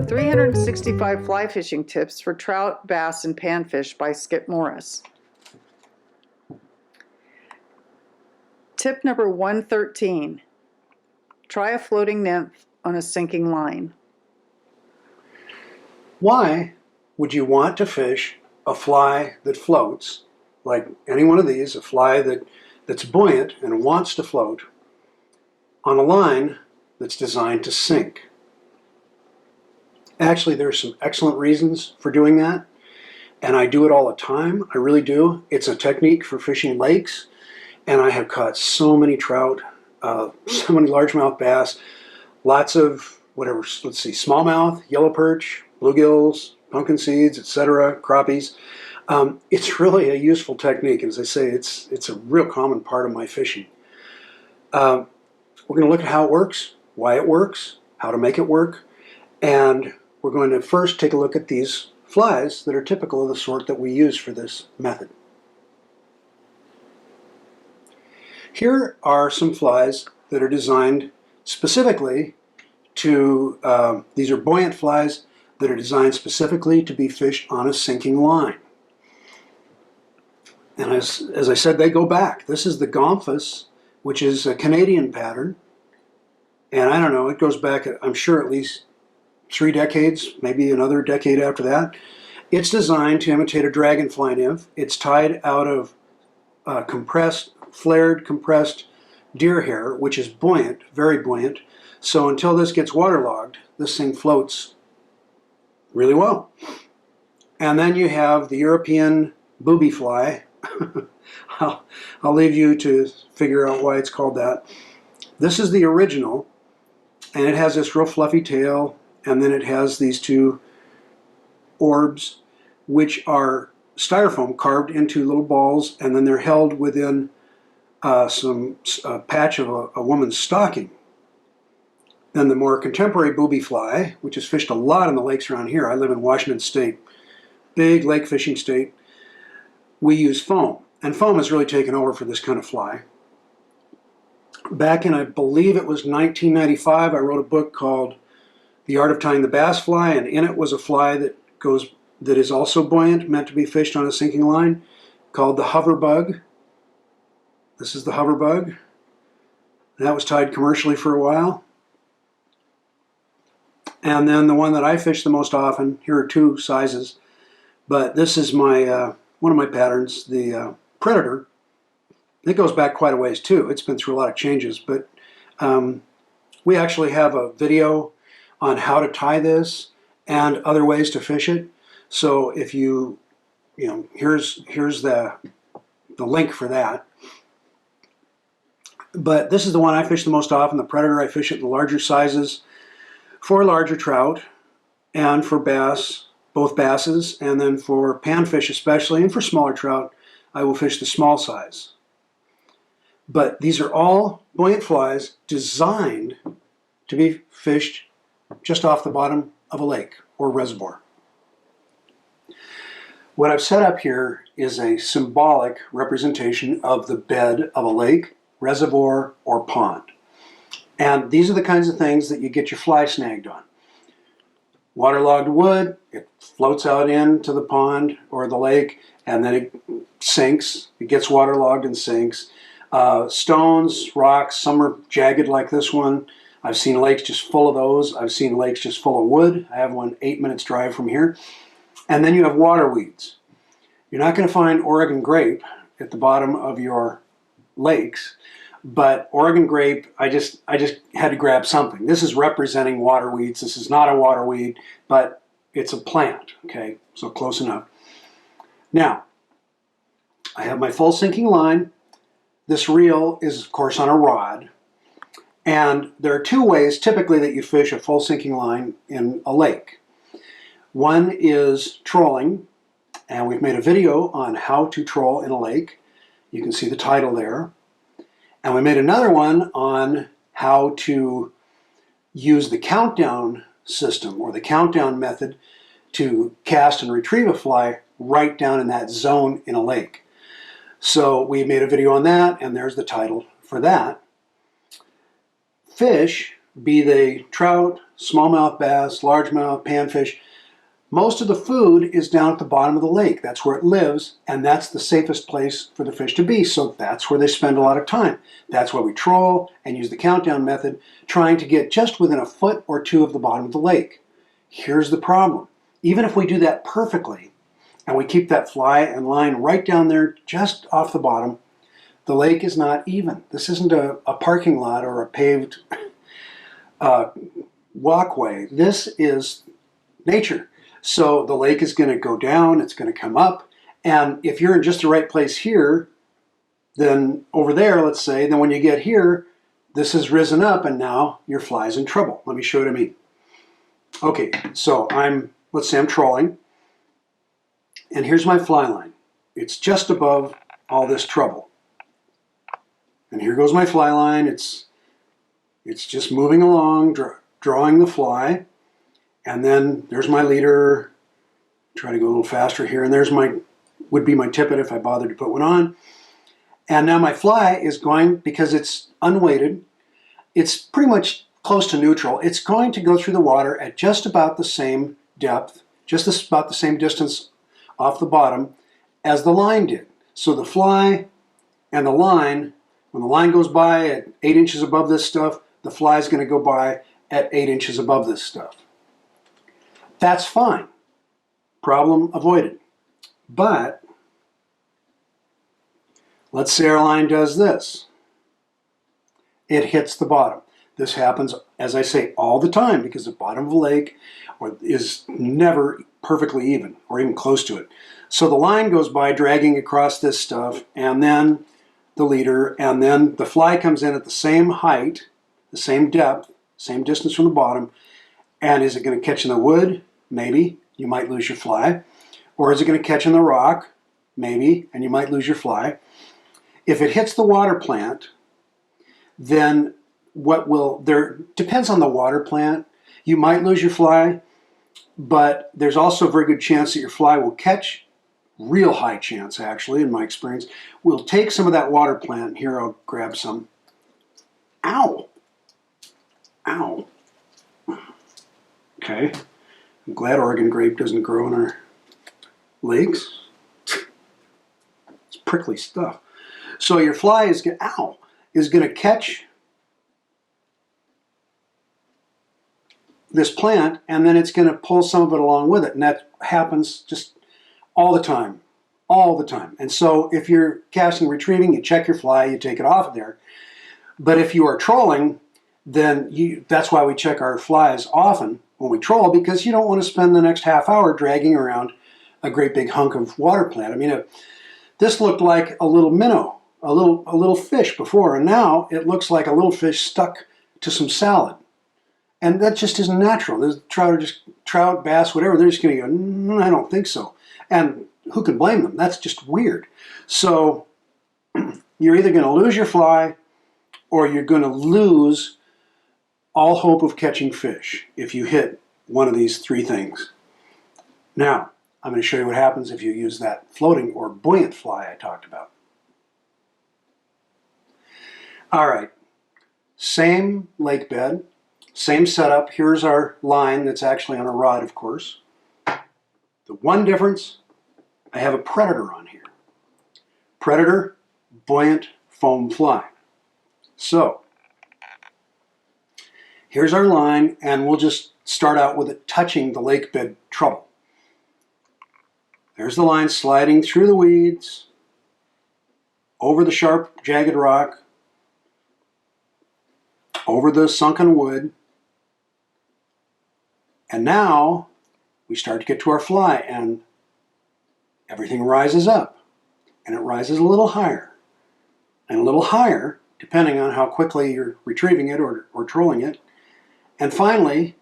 "365 Fly Fishing Tips for Trout, Bass, and Panfish" by Skip Morris. Tip number 113. Try a floating nymph on a sinking line. Why would you want to fish a fly that floats, like any one of these, a fly that's buoyant and wants to float, on a line that's designed to sink? Actually, there's some excellent reasons for doing that, and I do it all the time. I really do. It's a technique for fishing lakes, and I have caught so many trout, so many largemouth bass, lots of whatever, let's see, smallmouth, yellow perch, bluegills, pumpkin seeds, etc., crappies. It's really a useful technique, and as I say, it's a real common part of my fishing. We're going to look at how it works, why it works, how to make it work, and we're going to first take a look at these flies that are typical of the sort that we use for this method. Here are some flies that are designed specifically to, these are buoyant flies that are designed specifically to be fished on a sinking line. And as I said, they go back. This is the Gomphus, which is a Canadian pattern. And I don't know, it goes back, I'm sure, at least 3 decades, maybe another decade after that. It's designed to imitate a dragonfly nymph. It's tied out of flared, compressed deer hair, which is buoyant, very buoyant. So until this gets waterlogged, this thing floats really well. And then you have the European booby fly. I'll leave you to figure out why it's called that. This is the original, and it has this real fluffy tail, and then it has these 2 orbs, which are styrofoam carved into little balls, and then they're held within a patch of a woman's stocking. Then the more contemporary booby fly, which is fished a lot in the lakes around here. I live in Washington State, big lake fishing state. We use foam, and foam has really taken over for this kind of fly. Back in, I believe it was 1995, I wrote a book called The Art of Tying the Bass Fly, and in it was a fly that is also buoyant, meant to be fished on a sinking line, called the Hoverbug. This is the Hoverbug. That was tied commercially for a while. And then the one that I fish the most often, here are 2 sizes, but this is my one of my patterns, the Predator. It goes back quite a ways too. It's been through a lot of changes, but we actually have a video on how to tie this and other ways to fish it. So if you know, here's the link for that. But this is the one I fish the most often, the Predator. I fish it in the larger sizes for larger trout and for bass, both basses, and then for panfish especially, and for smaller trout, I will fish the small size. But these are all buoyant flies designed to be fished just off the bottom of a lake or reservoir. What I've set up here is a symbolic representation of the bed of a lake, reservoir, or pond. And these are the kinds of things that you get your fly snagged on. Waterlogged wood, it floats out into the pond or the lake, and then it sinks. It gets waterlogged and sinks. Stones, rocks, some are jagged like this one. I've seen lakes just full of those. I've seen lakes just full of wood. I have one 8 minutes drive from here. And then you have water weeds. You're not going to find Oregon grape at the bottom of your lakes, but Oregon grape, I just had to grab something. This is representing water weeds. This is not a water weed, but it's a plant, okay? So close enough. Now, I have my full sinking line. This reel is, of course, on a rod. And there are 2 ways typically that you fish a full sinking line in a lake. One is trolling, and we've made a video on how to troll in a lake. You can see the title there. And we made another one on how to use the countdown system or the countdown method to cast and retrieve a fly right down in that zone in a lake. So we made a video on that, and there's the title for that. Fish, be they trout, smallmouth bass, largemouth, panfish, most of the food is down at the bottom of the lake. That's where it lives, and that's the safest place for the fish to be. So that's where they spend a lot of time. That's why we troll and use the countdown method, trying to get just within a foot or two of the bottom of the lake. Here's the problem. Even if we do that perfectly, and we keep that fly and line right down there just off the bottom, the lake is not even. This isn't a parking lot or a paved walkway. This is nature. So the lake is going to go down, it's going to come up, and if you're in just the right place here, then over there, let's say, then when you get here, this has risen up and now your fly's in trouble. Let me show you what I mean. Okay, so let's say I'm trolling, and here's my fly line. It's just above all this trouble. And here goes my fly line. It's just moving along, drawing the fly. And then there's my leader. Try to go a little faster here. And there's would be my tippet if I bothered to put one on. And now my fly is going, because it's unweighted, it's pretty much close to neutral. It's going to go through the water at just about the same depth, just about the same distance off the bottom as the line did. So the fly and the line, when the line goes by at 8 inches above this stuff, the fly is going to go by at 8 inches above this stuff. That's fine. Problem avoided. But let's say our line does this. It hits the bottom. This happens, as I say, all the time, because the bottom of a lake is never perfectly even or even close to it. So the line goes by dragging across this stuff, and then the leader, and then the fly comes in at the same height, the same depth, same distance from the bottom. And is it going to catch in the wood? Maybe. You might lose your fly. Or is it going to catch in the rock? Maybe, and you might lose your fly. If it hits the water plant, then depends on the water plant. You might lose your fly, but there's also a very good chance that your fly will catch, real high chance actually, in my experience, will take some of that water plant. Here, I'll grab some. Ow! Ow. Okay. I'm glad Oregon grape doesn't grow in our lakes. It's prickly stuff. So your fly is going to catch this plant, and then it's going to pull some of it along with it. And that happens just all the time. All the time. And so if you're casting, retrieving, you check your fly, you take it off of there. But if you are trolling, then that's why we check our flies often when we troll, because you don't want to spend the next half hour dragging around a great big hunk of water plant. I mean, this looked like a little minnow, a little fish before, and now it looks like a little fish stuck to some salad. And that just isn't natural. There's trout, bass, whatever, they're just going to go, I don't think so. And who can blame them? That's just weird. So you're either going to lose your fly or you're going to lose all hope of catching fish if you hit one of these three things. Now, I'm going to show you what happens if you use that floating or buoyant fly I talked about. All right, same lake bed, same setup. Here's our line that's actually on a rod, of course. The one difference, I have a predator on here. Predator, buoyant foam fly. So, here's our line, and we'll just start out with it touching the lake bed trouble. There's the line sliding through the weeds, over the sharp, jagged rock, over the sunken wood, and now we start to get to our fly, and everything rises up, and it rises a little higher, and a little higher, depending on how quickly you're retrieving it or trolling it, and finally,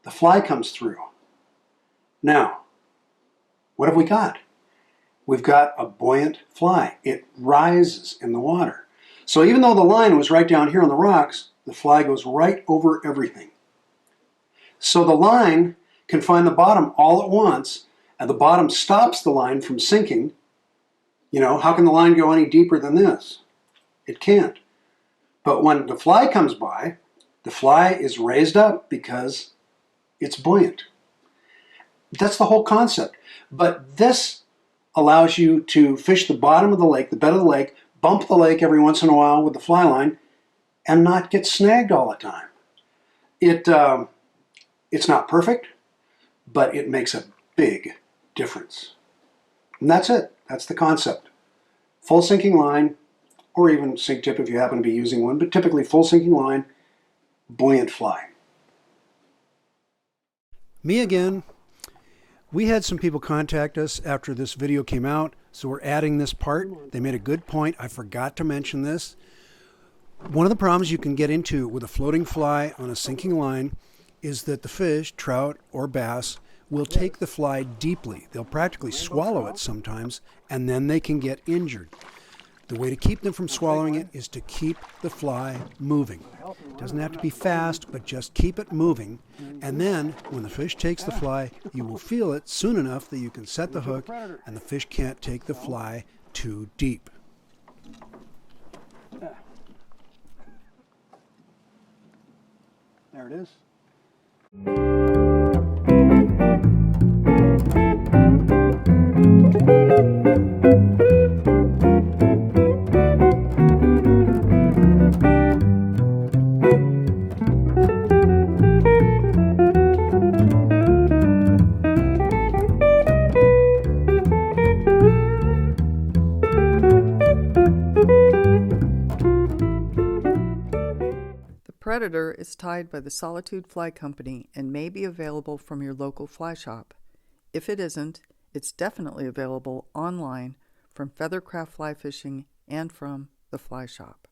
the fly comes through. Now, what have we got? We've got a buoyant fly. It rises in the water. So even though the line was right down here on the rocks, the fly goes right over everything. So the line can find the bottom all at once, and the bottom stops the line from sinking, You know, how can the line go any deeper than this? It can't. But when the fly comes by, the fly is raised up because it's buoyant. That's the whole concept. But this allows you to fish the bottom of the lake, the bed of the lake, bump the lake every once in a while with the fly line, and not get snagged all the time. It's not perfect, but it makes a big difference. And that's it. That's the concept. Full sinking line, or even sink tip if you happen to be using one, but typically full sinking line, buoyant fly. Me again. We had some people contact us after this video came out, so we're adding this part. They made a good point. I forgot to mention this. One of the problems you can get into with a floating fly on a sinking line is that the fish, trout or bass, will take the fly deeply. They'll practically swallow it sometimes, and then they can get injured. The way to keep them from swallowing it is to keep the fly moving. It doesn't have to be fast, but just keep it moving. And then, when the fish takes the fly, you will feel it soon enough that you can set the hook, and the fish can't take the fly too deep. There it is. Predator is tied by the Solitude Fly Company and may be available from your local fly shop. If it isn't, it's definitely available online from Feathercraft Fly Fishing and from the Fly Shop.